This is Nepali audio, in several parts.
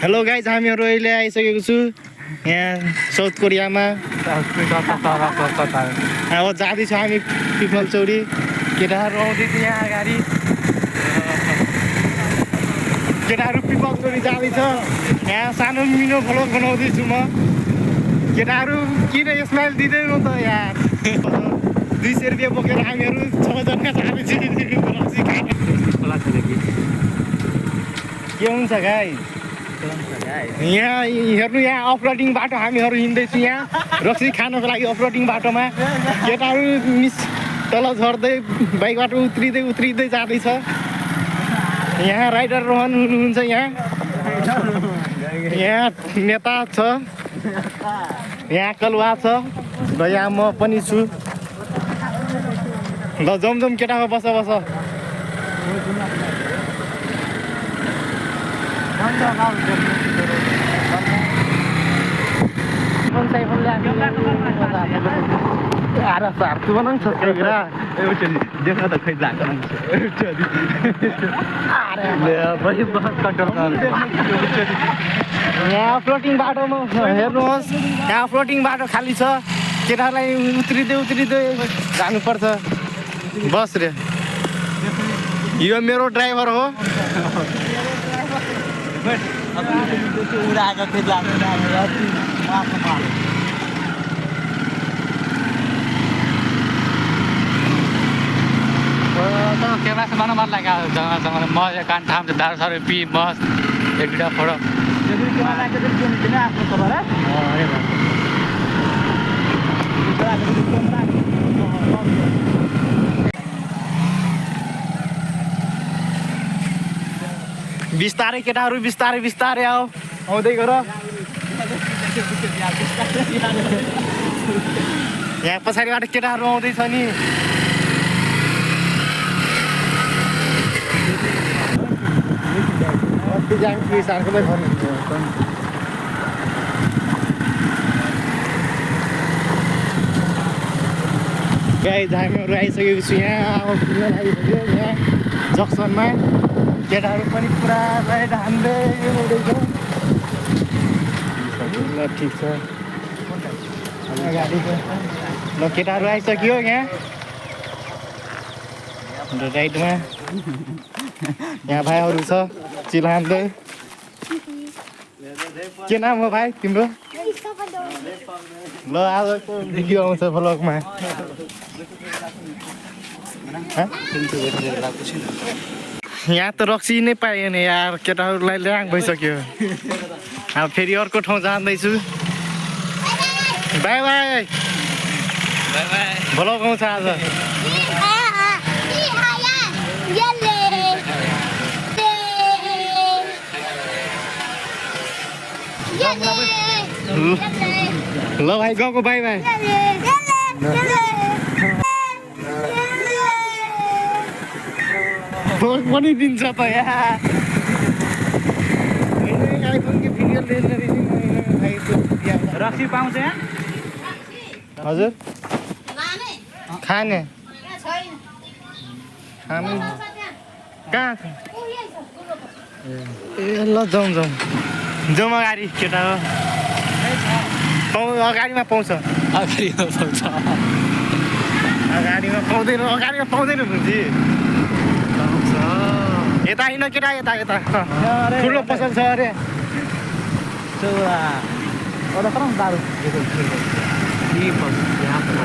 हेलो गाइज हामीहरू अहिले आइसकेको छु यहाँ साउथ कोरियामा अब जाँदैछौँ हामी पिपलचौरी केटाहरू आउँदैछ यहाँ अगाडि केटाहरू पिपलचौरी जाँदैछ यहाँ सानो मिनो भ्लग बनाउँदैछु म केटाहरू किन स्माइल दिँदैन त यार 200 रुपियाँ बोकेर हामीहरू 6 जना जाँदैछु के हुन्छ गाइज यहाँ हेर्नु यहाँ अफरोडिङ बाटो हामीहरू हिँड्दैछु यहाँ रक्सी खानको लागि अफरोडिङ बाटोमा केटाहरू मिस तल झर्दै बाइकबाट उत्रिँदै जाँदैछ यहाँ राइडर रोहन हुनुहुन्छ यहाँ नेता छ यहाँ कलुवा छ र यहाँ म पनि छु ल जम केटाको बस यहाँ फ्लोटिङ बाटोमा हेर्नुहोस् यहाँ फ्लोटिङ बाटो खाली छ केटालाई उत्रिँदै जानुपर्छ बस रे यो मेरो ड्राइभर हो कैमरा से बना लगा मज कान ठाम से दारू सारू पी मस्त एक दुटा फोटो बिस्तारै केटाहरू बिस्तारै आउँदै गर यहाँ पछाडिबाट केटाहरू आउँदैछ नि गाइज हामीहरू आइसकेको छु यहाँ जक्सनमा केटाहरू पनि पुरा राइड हान्दै उड्दैछ ल ठिक छ ल केटाहरू आइसक्यो यहाँ राइडमा यहाँ भाइहरू छ चिल हान्दै के नाम हो भाइ तिम्रो ल आजको भिडियो आउँछ भ्लगमा यहाँ त रक्सी नै पाएन यार केटाहरूलाई ल्याङ भइसक्यो अब फेरि अर्को ठाउँ जाँदैछु बाई भ्लग आउँछ आज ल भाइ गएको बाई पनि दिन्छ त यहाँ रक्सी पाउँछ यहाँ हजुर खाने खानु कहाँ छ ए ल जाउँ अगाडि केटा हो अगाडिमा पाउँछ अगाडिमा पाउँदैन बुझी यता हिँड केटा यता ठुलो पसल छ अरे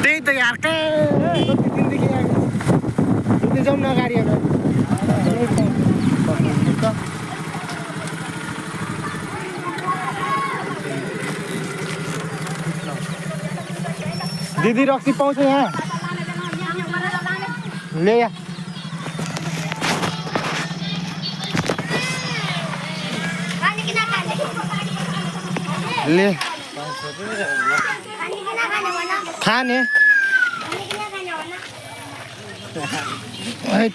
त्यही त यार कहाँ जाउँ न अगाडि दिदी रक्सी पाउँछ यहाँ ले या ले खाने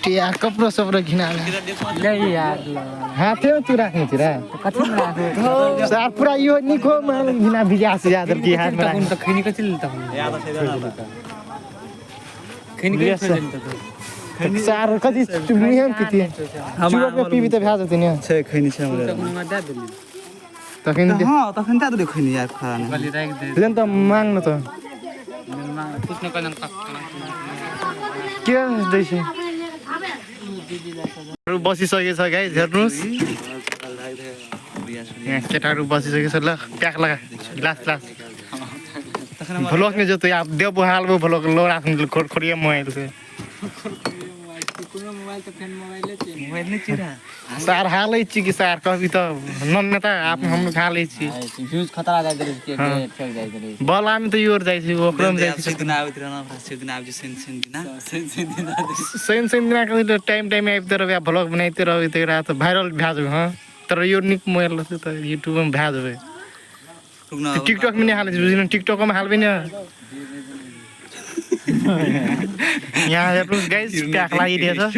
यार कपडो सपडो घिनाले हाथै तू राख्ने तिर सार पुरा यो निको घिना भिजास यादर की हाथ में खैनी कति लिन्छ खैनी सार कति मुहिम किति चुरा पे पीबी त भ्याज तिनी छै खैनी छै हमरा तखन तखन त देखै नि यार खरा नै गली राख दे त माग्नु त पुछ्न कलन के दैछ बसिसकेछ गाइस हेर्नुस् यहाँ केटाहरू बसिसकेको छ ल प्याक लगा लास्ट भ्लॉग में जो तो आप देव हाल वो भ्लॉग लो रात में खोड़िया मोबाइल से मोबाइल नै चिरा सार हालै छि कि सार कभी त नन्ने त आप हम हालै छि फ्यूज खतरा जाय दे के फेक जाय दे बल हामी त योर जाइ छि ओकरम जाइ छि दिन आउतिर न दिन आउ सेन दिन को टाइम आइतर बे भ्लॉग बनाइतिर त भाइरल भ्याज ह तर यो निक मोबाइल त युट्युब में भ्याज भए टिकटक में नहीं हाल टिकटक में हाल भी नहीं यहाँ हेर्नुस् गाइस प्याक लागिरहेछ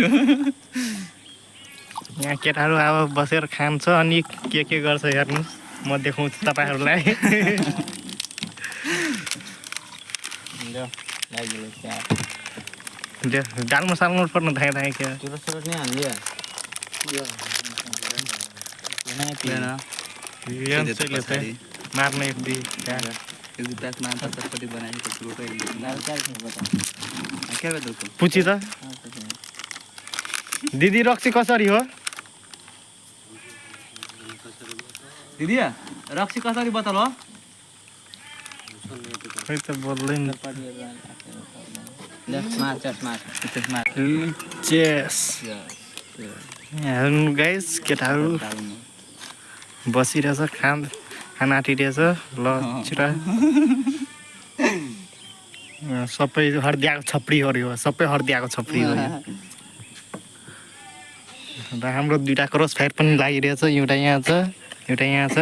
यहाँ केटाहरू अब बसेर खान्छ अनि के गर्छ हेर्नुस् म देखाउँछु तपाईहरुलाई डालमा सालमा पर्न धाइ के सुरत नै हाल्यो मार्ने एक दी प्याक मान चटपटी बनाएको ग्रुप पुछि त दिदी रक्सी कसरी हो दिदी रक्सी कसरी बताल हो खै त बोल्दैन चेस हेर्नु गाइस केटाहरू बसिरहेछ खाना आँटिरहेछ ल छिटो सबै हर्दियाको छपडी हो सबै हर्दियाको छपडी हो र हाम्रो दुईटा क्रस फायर पनि लागिरहेछ एउटा यहाँ छ एउटा यहाँ छ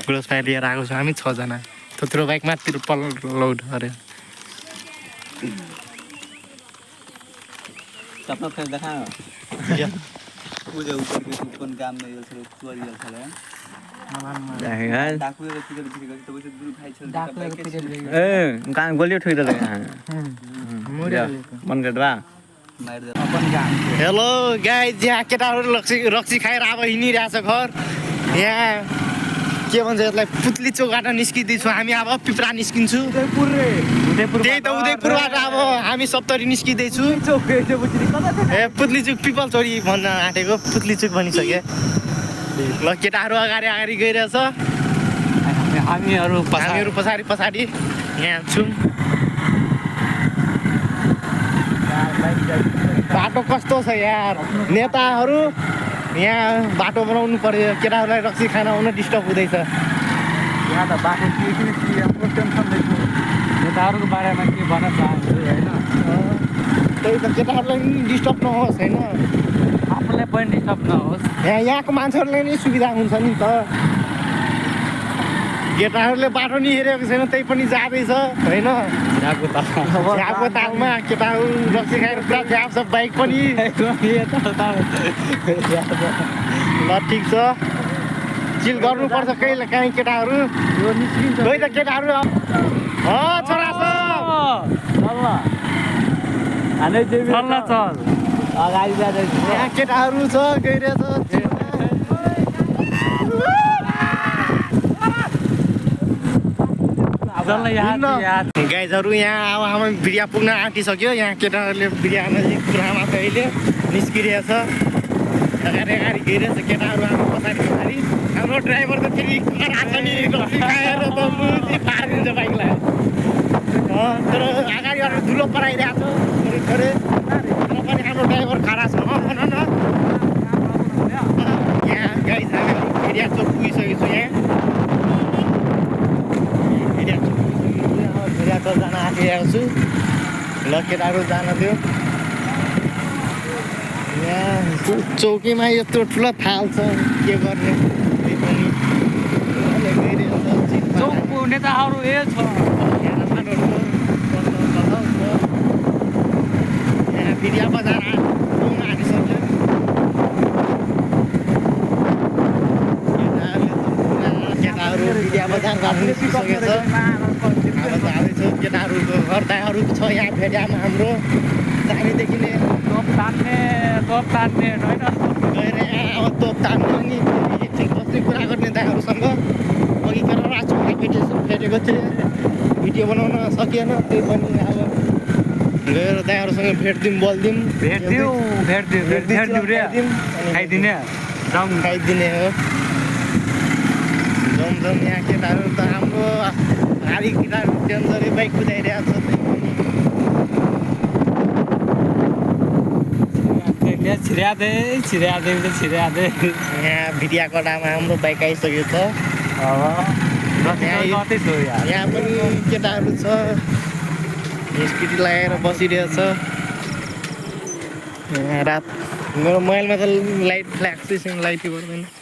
क्रस फायर लिएर आएको छ हामी 6 जना थोत्रो बाइक मात्र लोड गरे सपना फेर देखा पूजा ऊपर के कौन काम नहीं हो सर चोरी हो सर डाकू के पीछे तो वैसे दूर भाई चल ए कान गोली ठोक दे मन गडवा मार दे अपन गाम हेलो गाइस यहाँ केटाहरू रक्सी खाएर अब हिँडिरहेछ घर यहाँ के भन्छ यसलाई पुतली चोकबाट निस्किँदैछु हामी अब पिपरा निस्किन्छु त्यही त उदयपुरबाट अब हामी सप्तरी निस्किँदैछु ए पुतली चोक पिपल चोरी भन्न आँटेको पुतली चोक भनिसके ल केटाहरू अगाडि गइरहेछ हामीहरू पछाडि यहाँ छौँ बाटो कस्तो छ यार नेताहरू यहाँ बाटो बनाउनु पर्यो केटाहरूलाई रक्सी खान आउन डिस्टर्ब हुँदैछ यहाँ त बाटो के टेन्सन दैछु नेताहरूको बारेमा के भन्न चाहन्छु होइन त्यही त केटाहरूलाई पनि डिस्टर्ब नहोस् होइन आफूलाई पनि डिस्टर्ब नहोस् यहाँको मान्छेहरूलाई नै सुविधा हुन्छ नि त केटाहरूले बाटो नि हेरेको छैन त्यही पनि जाँदैछ होइन झ्याको तालमा केटाहरू रक्सी खाएर पुरा झ्याप छ बाइक पनि ल ठिक छ चिल गर्नुपर्छ काहीँ केटाहरू गइ त केटाहरू छोरा चल अगाडि जाँदैछ यहाँ केटाहरू छ गइरहेछ गाइजहरू यहाँ अब हामी बिरिया पुग्न आँटिसक्यो यहाँ केटाहरूले बिरिया नजिक पुरामा त अहिले निस्किरहेछ अगाडि गइरहेछ केटाहरू हाम्रो पछाडि हाम्रो ड्राइभर त फेरि खाएर त पारिदिन्छ बाइकलाई तर अगाडिबाट धुलो पराइरहेको छ तर पनि हाम्रो ड्राइभर खडा छ भन न यहाँ गाइज हामीहरू बिरिया चोक पुगिसकेको छु यहाँ जान आँटिरहेको छु ल केटाहरू जान दियो यहाँ चौकीमा यत्रो ठुलो थाल छ के गर्ने त्यही पनि चौकको नेताहरू ए छ यहाँ बिरिया बजार पुग्न आँटिसक्यो केटाहरू बिरिया बजार जानु निस्किसकेको छ अब जाँदैछ केटाहरूको घर दाइहरू छ यहाँ भेटामा हाम्रो जानेदेखि नै तोप तान्ने होइन गएर यहाँ अब तोप तान्नु नि एकछिन चाहिँ कुरा गर्ने दाइहरूसँग अघि केटा राजु भेटेको थिएँ भिडियो बनाउन सकिएन त्यही पनि अब गएर दाइहरूसँग भेट्दिउँ बोल्दिउँ भेट्दिउँ रे खाइदिने जाउँ खाइदिने हो जमझम यहाँ केटाहरू त हाम्रो हारी केटाहरू डेन्जरै बाइक कुदाइरहेको छ छिर्या दे यहाँ भिडियाकोटामा हाम्रो बाइक आइसकेको छ यहाँ पनि केटाहरू छ स्कुटी लगाएर बसिरहेछ यहाँ रात मेरो मोबाइलमा त लाइट फ्ल्याक्स चाहिँ लाइटै गर्दैन